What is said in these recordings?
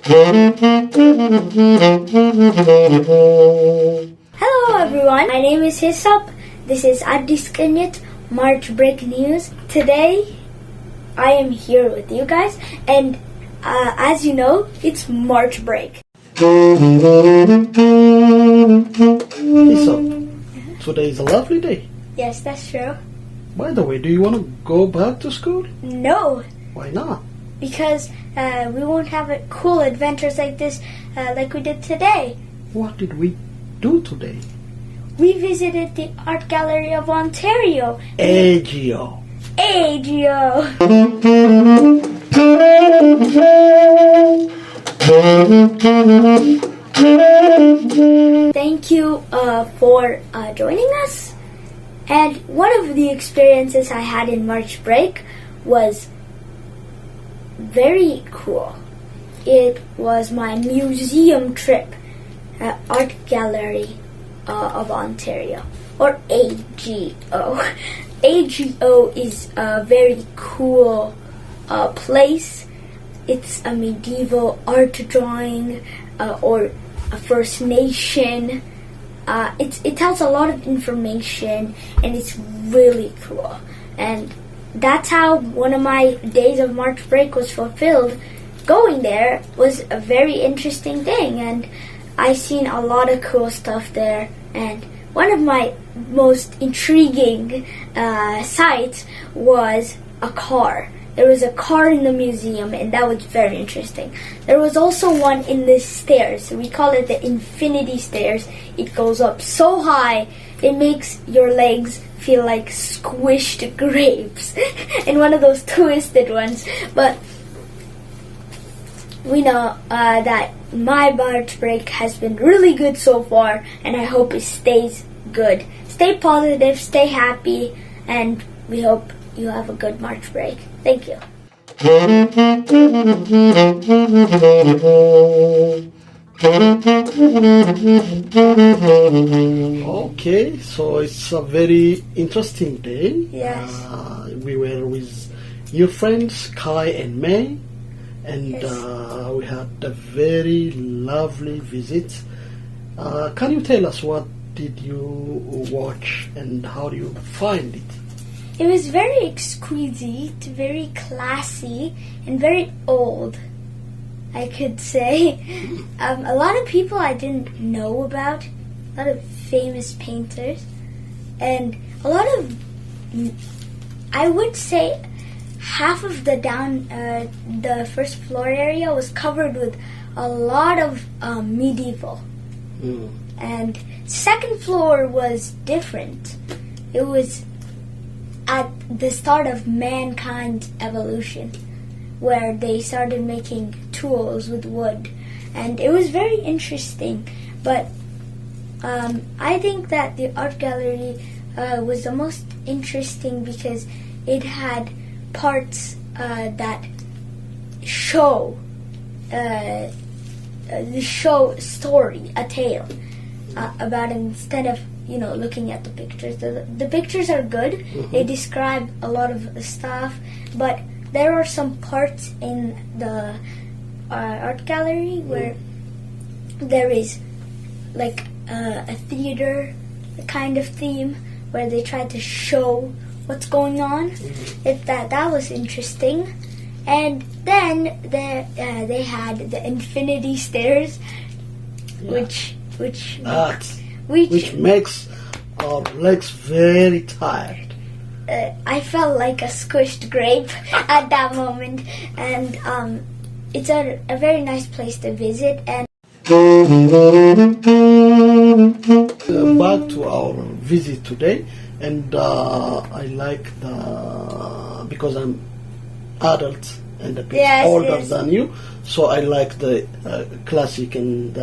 Hello everyone, my name is Hisap. This is Addis-Kanyit March Break News. Today I am here with you guys, and as you know, it's March break. Hisap, today is a lovely day. Yes, that's true. By the way, do you want to go back to school? No, Why not? because we won't have cool adventures like this like we did today. What did we do today? We visited the Art Gallery of Ontario. AGO. AGO. Thank you for joining us. And one of the experiences I had in March break was very cool. It was my museum trip at Art Gallery of Ontario, or AGO. AGO is a very cool place. It's a medieval art drawing or a First Nation. It tells a lot of information, and it's really cool. And that's how one of my days of March break was fulfilled. Going there was a very interesting thing, and I seen a lot of cool stuff there. And one of my most intriguing sights was a car. There was a car in the museum, and that was very interesting. There was also one in the stairs. We call it the infinity stairs. It goes up so high, it makes your legs feel like squished grapes. And one of those twisted ones. But we know that my March break has been really good so far, and I hope it stays good. Stay positive, stay happy, and we hope you have a good March break. Thank you. Okay, so it's a very interesting day. Yes. We were with your friends Kai and May, and Yes. we had a very lovely visit. Can you tell us what did you watch and how do you find it? It was very exquisite, very classy, and very old, I could say. A lot of people I didn't know about, a lot of famous painters, and a lot of, I would say, half of the first floor area was covered with a lot of medieval. And second floor was different. It was at the start of mankind's evolution, where they started making tools with wood, and it was very interesting. But I think that the art gallery was the most interesting because it had parts that show story, a tale about it, instead of looking at the pictures. The pictures are good. They describe a lot of stuff, but there are some parts in the art gallery where there is like a theater kind of theme where they try to show what's going on. That was interesting. And then they had the infinity stairs, which makes our legs very tired. I felt like a squished grape at that moment, and it's a very nice place to visit. And back to our visit today, and I like because I'm adult and a bit older than you, so I like the classic and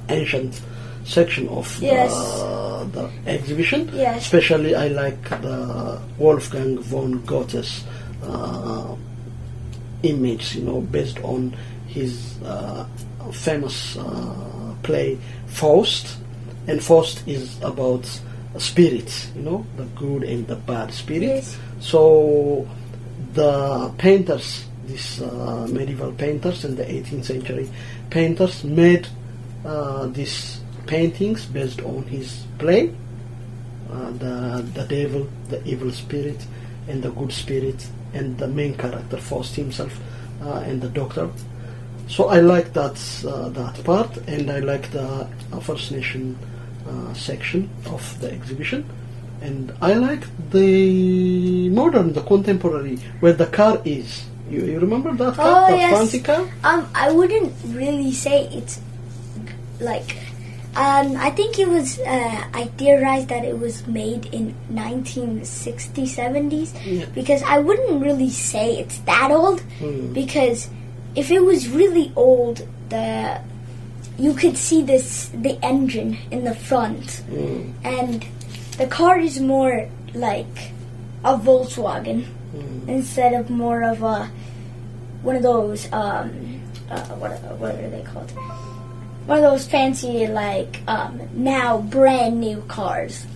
ancient section of the exhibition. Yes. Especially I like the Wolfgang von Goethe's image, based on his famous play Faust. And Faust is about spirits, the good and the bad spirits. Yes. So the painters these medieval painters and the 18th century painters made these paintings based on his play, the devil, the evil spirit, and the good spirit, and the main character, Faust himself, and the doctor. So I like that part, and I like the First Nation section of the exhibition, and I like the modern, the contemporary, where the car is. You remember that car, that fancy car? I wouldn't really say it's like. I think it was. I theorized that it was made in 1960s, 70s, because I wouldn't really say it's that old, because if it was really old, you could see the engine in the front, and the car is more like a Volkswagen instead of more of one of those what are they called? One of those fancy now brand new cars,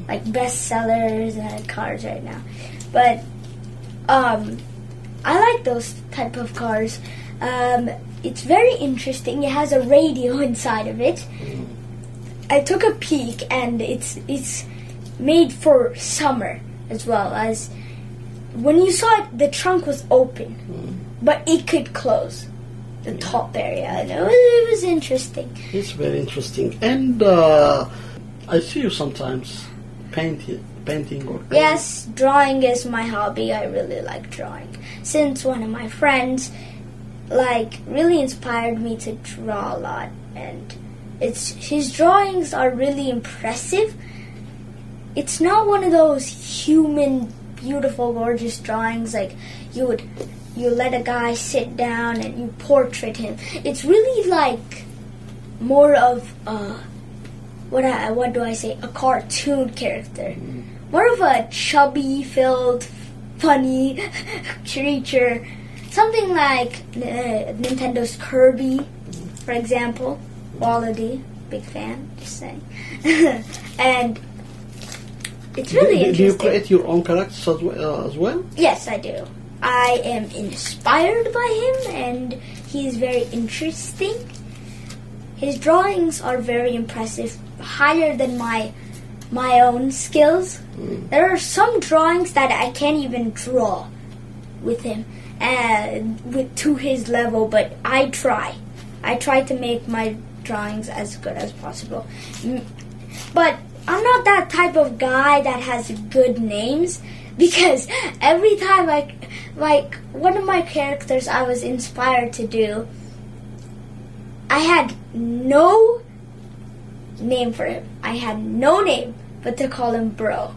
like bestsellers cars right now. But I like those type of cars. It's very interesting. It has a radio inside of it. I took a peek, and it's made for summer as well. As when you saw it, the trunk was open, but it could close the top area. I know it was interesting. It's very interesting, and I see you sometimes painting or drawing. Yes, drawing is my hobby. I really like drawing. Since one of my friends really inspired me to draw a lot, and his drawings are really impressive. It's not one of those human, beautiful, gorgeous drawings like you let a guy sit down and you portrait him. It's really like more of what do I say? A cartoon character. More of a chubby, filled, funny creature. Something like Nintendo's Kirby, for example. Wallaby, big fan, just saying. And it's really interesting. Do you create your own characters as well? Yes, I do. I am inspired by him, and he is very interesting. His drawings are very impressive, higher than my own skills. There are some drawings that I can't even draw with him, to his level, but I try. I try to make my drawings as good as possible. But I'm not that type of guy that has good names, because every time one of my characters I was inspired to do, I had no name for him. I had no name but to call him bro.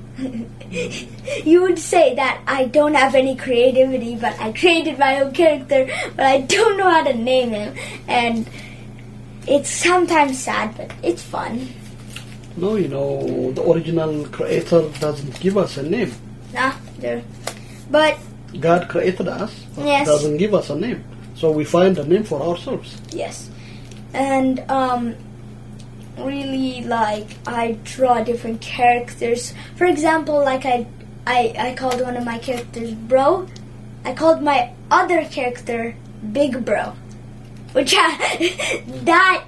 You would say that I don't have any creativity, but I created my own character, but I don't know how to name him. And it's sometimes sad, but it's fun. No, the original creator doesn't give us a name. But God created us, but doesn't give us a name. So we find a name for ourselves. Yes. And really, I draw different characters. For example, I called one of my characters Bro. I called my other character Big Bro, which I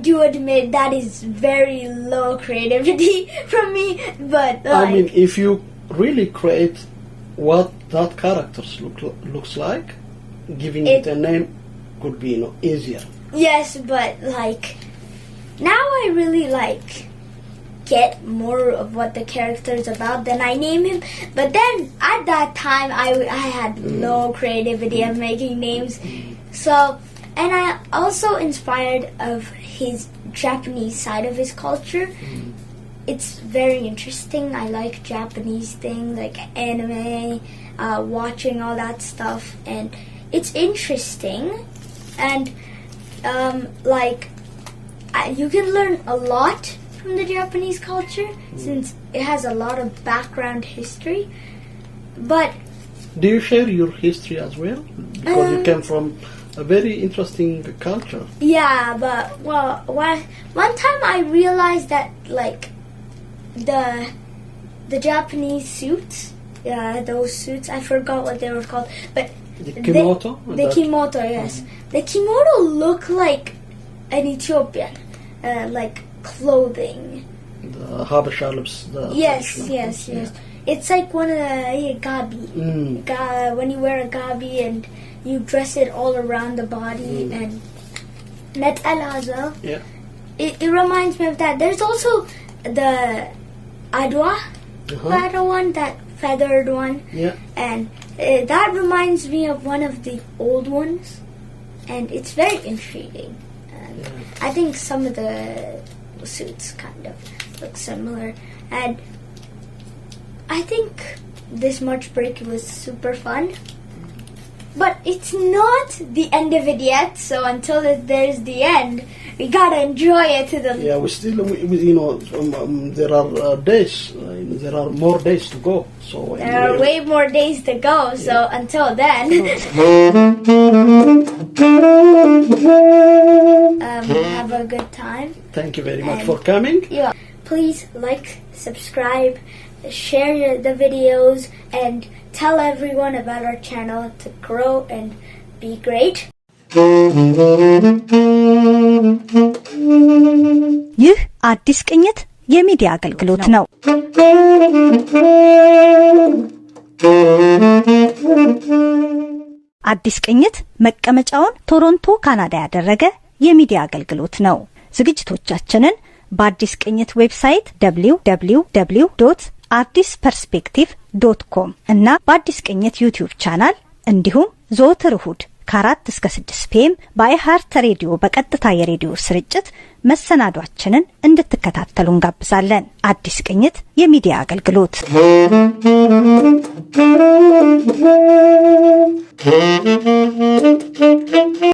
do admit that is very low creativity from me. But I mean, if you really create what that character looks like, giving it a name could be easier. Yes, but now I really get more of what the character is about, then I name him. But then at that time I had no creativity of making names. So, and I also inspired of his Japanese side of his culture. It's very interesting. I like Japanese things like anime, watching all that stuff, and it's interesting. And you can learn a lot from the Japanese culture since it has a lot of background history. But do you share your history as well? Because you came from a very interesting culture. Yeah, but one time I realized that the Japanese suits, those suits, I forgot what they were called, but The kimono? The kimono, yes. The kimono look like an Ethiopian, like clothing. The Habesha lips. Yes. It's like one of the gabi. When you wear a gabi and you dress it all around the body and netalaza. Yeah. It reminds me of that. There's also the adwa, that one, that feathered one. Yeah. And that reminds me of one of the old ones. And it's very intriguing. And I think some of the suits kind of look similar. And I think this March break was super fun. But it's not the end of it yet, so until there's the end, we gotta enjoy it to the... Yeah, we still, there are days, there are more days to go. So there are way more days to go, so until then... have a good time. Thank you very much for coming. Yeah. Please like, subscribe, share the videos, and tell everyone about our channel to grow and be great. ይህ አዲስቅኝት የሚዲያ አገልግሎት ነው። አዲስቅኝት መቀመጫውን ቶሮንቶ ካናዳ ያደረገ የሚዲያ አገልግሎት ነው። ዝግጅቶቻችንን በአዲስቅኝት ዌብሳይት www.addisperspective.com እና በአዲስቅኝት ዩቲዩብ ቻናል እንዲሁም ዘወትር እሁድ ከ4 እስከ 6 ፒኤም በአይሃርት ሬዲዮ በቀጥታ የሬዲዮ ስርጭት መሰናዷችንን እንድትከታተሉ እንጋብዛለን። አዲስቅኝት የሚዲያ አገልግሎት